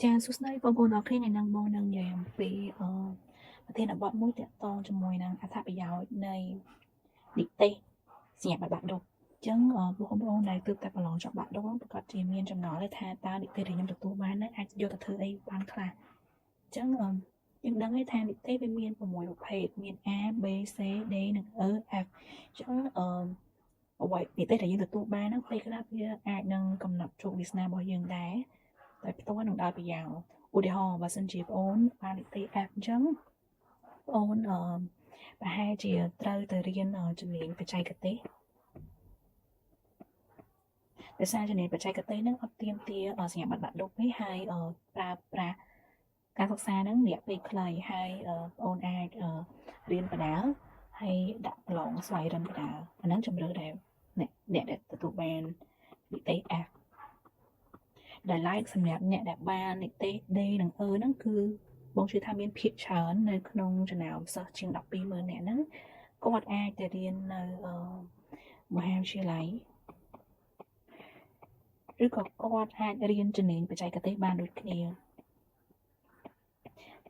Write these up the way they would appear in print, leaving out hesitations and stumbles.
ចាសួស្តីបងប្អូនអរគ្នានឹងបងនឹងនិយាយអំពីប្រធានបទមួយទាក់ទងជាមួយនឹងអត្ថប្រយោជន៍នៃនិទេសសញ្ញាបត្របាក់ឌុបអញ្ចឹងបងប្អូនដែលទើបតែប្រឡងចប់បាក់ឌុបប្រកាសជាមានចម្ងល់ថាតើនិទេសដែលខ្ញុំទទួលបាននឹងអាចយកទៅធ្វើអីបានខ្លះអញ្ចឹងយើងដឹងហើយថានិទេសវាមាន6ប្រភេទមាន A B C D និង E F អញ្ចឹងអ្វីនិទេសដែលយើងទទួលបានហ្នឹងពេលខ្លះវាអាចនឹងកំណត់ជោគវាសនារបស់យើងដែរដោយផ្ទាល់និងដោយប្រយោលឧទាហរណ៍បើសិនជាបងអូនបាននិទេស F អញ្ចឹងបងអូនប្រហែលជាត្រូវទៅរៀនជំនាញបច្ចេកទេសដោយសារជំនាញបច្ចេកទេសហ្នឹងអត់ទាមទារសញ្ញាបត្របាក់ឌុបទេហើយប្រើប្រាស់ការសិក្សាហ្នឹងរយៈពេលខ្លីហើយបងអូនអាចរៀនបដាហើយដាក់ប្រឡងស្វ័យរិនបដាអាហ្នឹងជំរឿដែលអ្នកដែលទទួលបាននិទេស F ដែលឡែកសម្រាប់អ្នកដែលបាននិទេស D និង E ហ្នឹងគឺបងជឿថាមានភាគច្រើននៅក្នុងចំណោមសិស្សជាង120000នាក់ហ្នឹងគាត់អាចទៅរៀននៅមហាវិទ្យាល័យឬក៏គាត់អាចរៀនជំនាញបច្ចេកទេសបានដូចគ្នា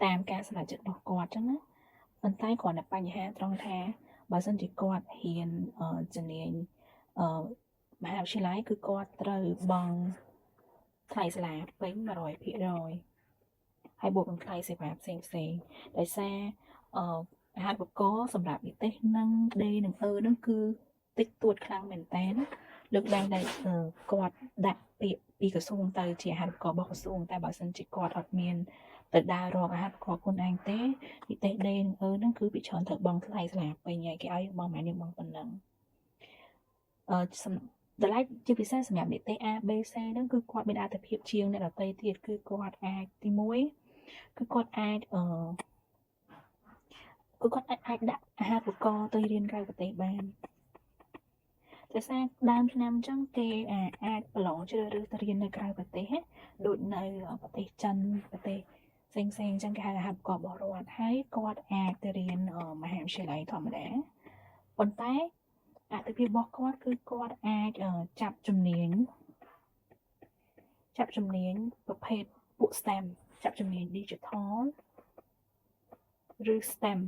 តាមការសម្រេចចិត្តរបស់គាត់ចឹងណាប៉ុន្តែគ្រាន់តែបញ្ហាត្រង់ថាបើសិនជាគាត់ហ៊ានជំនាញមហាវិទ្យាល័យគឺគាត់ត្រូវបង់ថ្លៃសាលាពេញ100%ហើយបូកនឹងថ្លៃសេវាផ្សេងដោយសារអាហារូបករណ៍សម្រាប់និទេសនឹង D និង E ហ្នឹងគឺតិចតួចខ្លាំងមែនតើលើកឡើងតែគាត់ដាក់ពាក្យពីក្រសួងទៅជាអាហារូបករណ៍របស់ក្រសួងតែបើសិនជាគាត់អត់មានទៅដើររកអាហារូបករណ៍ខ្លួនឯងទេនិទេស D និង E ហ្នឹងគឺពីច្រើនត្រូវបង់ថ្លៃសាលាពេញហើយគេឲ្យបង់ម៉ានយើងបង់ប៉ុណ្ណឹងតម្លៃជាពិសេសសម្រាប់និទេស A B C ហ្នឹងគឺគាត់មានអត្ថប្រយោជន៍ជាងអ្នកដទៃទៀតគឺគាត់អាចទី1គឺគាត់អាចអាចដាក់អាហារូបករណ៍ទៅរៀនក្រៅប្រទេសបានដោយសារដើមឆ្នាំអញ្ចឹងគេអាចប្រឡងជ្រើសរើសទៅរៀននៅក្រៅប្រទេសដូចនៅប្រទេសចិនប្រទេសផ្សេងអញ្ចឹងគេហៅអាហារូបករណ៍របស់រដ្ឋហើយគាត់អាចទៅរៀនមហាវិទ្យាល័យធម្មតាប៉ុន្តែអត្ថប្រយោជន៍របស់គាត់គឺគាត់អាចចាប់ជំនាញប្រភេទពួក STEM ចាប់ជំនាញ Digital ឬ STEM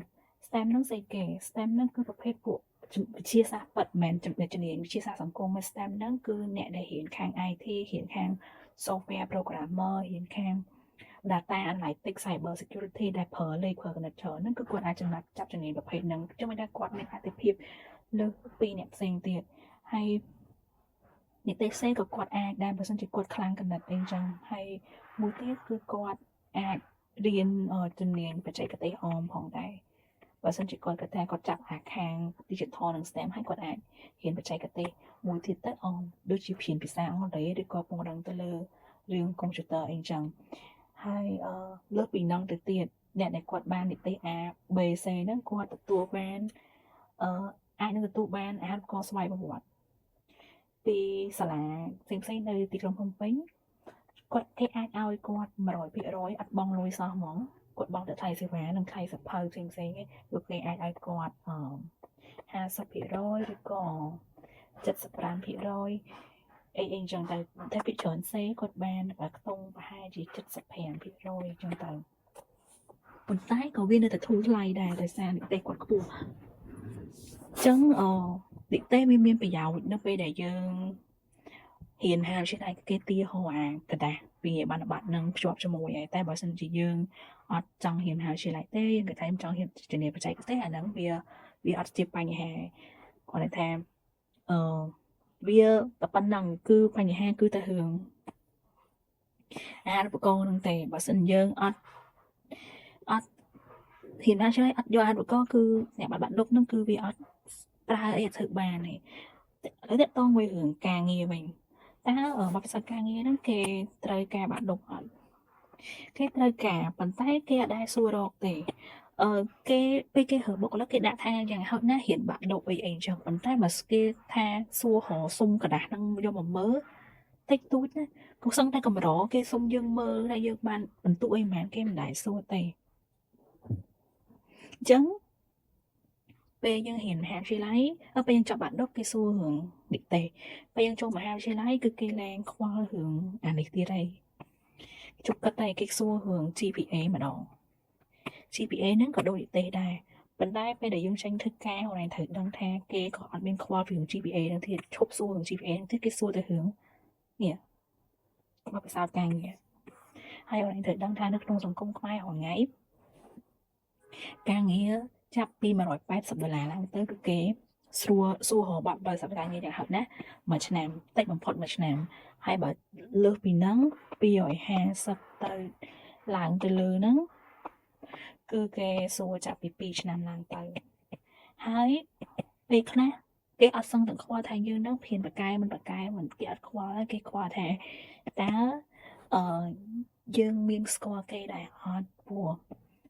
ហ្នឹងស្អីគេ STEM ហ្នឹងគឺប្រភេទពួកវិទ្យាសាស្ត្រពិតមិនមែនជំនាញវិទ្យាសាស្ត្រសង្គមទេ STEM ហ្នឹងគឺអ្នកដែលរៀនខាង IT រៀនខាង software programmer រៀនខាង data analytics cyber security ដែលប្រើលេខប្រើគណិតច្រើនហ្នឹងគឺគាត់អាចចាប់ជំនាញប្រភេទហ្នឹងចឹងមិនថាគាត់មានអត្ថប្រយោជន៍លើសពីអ្នកផ្សេងទៀតហើយនិទេសផ្សេងក៏គាត់អាចដែរបើសិនជាគាត់ខ្លាំងគណិតអីចឹងហើយមួយទៀតគឺគាត់អាចរៀនជំនាញបច្ចេកទេសអមផងដែរបើសិនជាគាត់គិតថាគាត់ចាប់ខាង digital និង STEM ហើយគាត់អាចរៀនបច្ចេកទេសមួយទៀតទៅអមដូចជាភាសាអង់គ្លេសឬក៏ពង្រឹងទៅលើរឿង computer អីចឹងហើយលើសពីហ្នឹងទៅទៀតអ្នកដែលគាត់បាននិទេស A B C ហ្នឹងគាត់ទទួលបានអាចនឹងទទួលបានអាហារូបករណ៍ស្វ័យប្រវត្តិពីសាលាផ្សេងនៅទីក្រុងភ្នំពេញគេអាចឲ្យគាត់100%អត់បង់លុយសោះហ្មងគាត់បង់តែថ្លៃសេវានិងថ្លៃសភៅផ្សេងទេគឺគេអាចឲ្យគាត់50%ឬក៏75%អីចឹងទៅតែពីច្រើនសេគាត់បានខ្ទង់ប្រហែលជា75%ចឹងទៅប៉ុន្តែក៏វានៅតែធូរថ្លៃដែរដោយសារនិទេសគាត់ខ្ពស់ចឹងនិទេសវាមានប្រយោជន៍នៅពេលដែលយើងហ៊ានហាលជាដៃគេទាហោអាกระดาษពីបណ្ឌបត្តិនឹងភ្ជាប់ជាមួយហើយតែបើសិនជាយើងអត់ចង់ហ៊ានហាលជាដៃទេយើងគេថាចង់ហ៊ានជំនាញបច្ចេកទេសអាហ្នឹងវាអត់ជាបញ្ហាគាត់ថាវាតែប៉ុណ្ណឹងគឺបញ្ហាគឺតែរឿងអាហារូបករណ៍ហ្នឹងទេបើសិនយើងអត់ហ៊ានហាលជាដៃអត់យកអាហារូបករណ៍គឺអ្នកបាត់ឌុបហ្នឹងគឺវាអត់ប្រើអីធ្វើបានទេឥឡូវតតងមួយរឿងការងារវិញតើបទពិសោធន៍ការងារហ្នឹងគេត្រូវការបាក់ឌុបអត់គេត្រូវការប៉ុន្តែគេអត់ដែលសួររកទេគេពេលគេហៅបុគ្គលិកគេដាក់ថាយ៉ាងហោចណាស់រៀនបាក់ឌុបអីចឹងប៉ុន្តែបើគេថាសួររសុំกระดาษហ្នឹងយកមកមើលតិចតួចណាក៏សឹងតែកម្រគេសុំយើងមើលហើយយើងបានបន្ទុកអីមិនគេមិនដែលសួរទេអញ្ចឹងពេលយើងរៀនមហាវិទ្យាល័យពេលយើងចប់បាក់ឌុបគេសួររឿងនិទេសពេលយើងចូលមហាវិទ្យាល័យគឺគេលែងខ្វល់រឿងអានេះទៀតហើយ ជប់គិតតែគេសួររឿង GPA ម្ដង GPA ហ្នឹងក៏ដូចទេដែរប៉ុន្តែពេលដែលយើងចេញធ្វើការអូនឯងត្រូវដឹងថាគេក៏អត់មានខ្វល់ពីរឿង GPA ហ្នឹងទៀតឈប់សួររឿង GPA ហ្នឹងទៀតគេសួរទៅរឿងនេះបទពិសោធន៍ការងារហើយអូនឯងត្រូវដឹងថានៅក្នុងសង្គមខ្មែររាល់ថ្ងៃការងារចាប់ពី$180ឡើងទៅគឺគេស្រួលសួររកបទការងារយ៉ាងហោចណាស់មួយឆ្នាំតិចបំផុតមួយឆ្នាំហើយបើលើសពីហ្នឹង250ទៅឡើងទៅលើហ្នឹងគឺគេសួរចាប់ពី2ឆ្នាំឡើងទៅហើយពេលខ្លះគេអត់សឹងទាំងខ្វល់ថាយើងនឹងព្រានបកែមិនបកែមិនគេអត់ខ្វល់គេខ្វល់ថាតើយើងមានស្គាល់គេដែរអត់ព្រោះ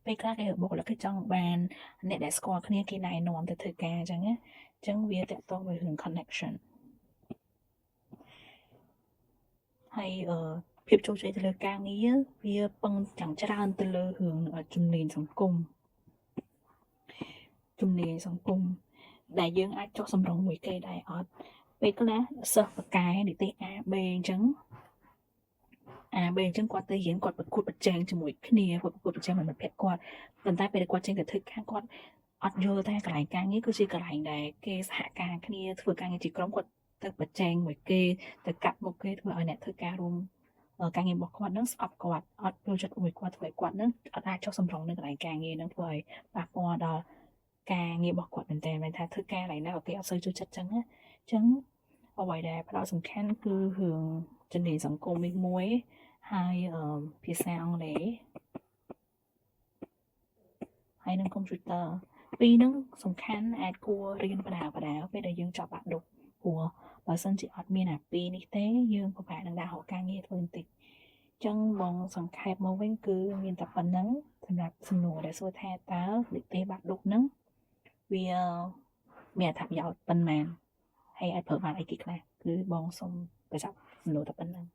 ពេលខ្លះគេបុគ្គលិកគេចង់បានអ្នកដែលស្គាល់គ្នាគេណែនាំទៅធ្វើការអញ្ចឹងណាអញ្ចឹងវាតកតងvớiរឿង connection ហើយភាពជោគជ័យទៅលើការងារវាពឹងយ៉ាងច្រើនទៅលើរឿងជំនាញសង្គមដែលយើងអាចចុះសម្រុងមួយគេដែរអត់ពេលខ្លះសិស្សបកែនិទេស AB អញ្ចឹងគាត់ទៅរៀនគាត់ប្រកួតប្រជែងជាមួយគ្នាគាត់ប្រកួតប្រជែងមិនមិត្តភក្តិគាត់ប៉ុន្តែពេលគាត់ចេញទៅធ្វើការគាត់អត់យល់ថាកន្លែងការងារគឺជាកន្លែងដែលគេសហការគ្នាធ្វើការងារជាក្រុមគាត់ទៅប្រជែងមួយគេទៅកាត់មុខគេធ្វើឲ្យអ្នកធ្វើការរួមការងាររបស់គាត់នឹងស្អប់គាត់អត់ចូលចិត្តមួយគាត់ធ្វើឲ្យគាត់នឹងអត់អាចចុះសម្រុងនៅកន្លែងការងារនឹងធ្វើឲ្យប៉ះពាល់ដល់ការងាររបស់គាត់មែនតើថាធ្វើការកន្លែងណាក៏គេអត់សូវចូលចិត្តចឹងណាអញ្ចឹងអ្វីដែលផ្ដោតសំខាន់គឺរឿងជំនាញសង្គមមួយហើយភាសាអង់គ្លេសហើយនឹងកុំព្យូទ័រពីរហ្នឹងសំខាន់អាចគួររៀនបដាពេលដែលយើងចប់បាក់ឌុបព្រោះបើសិនជាអត់មានអាពីរនេះទេយើងពិបាកនឹងដាក់រកការងារធ្វើបន្តិចអញ្ចឹងបងសង្ខេបមកវិញគឺមានតែប៉ុណ្្នឹងសម្រាប់សំណួរដែលសួរថាតើនិទេសបាក់ឌុបហ្នឹងវាមានអត្ថប្រយោជន៍ប៉ុន្មានហើយអាចប្រើបានអីគេខ្លះគឺបងសូមបញ្ចប់សំណួរតែប៉ុណ្្នឹង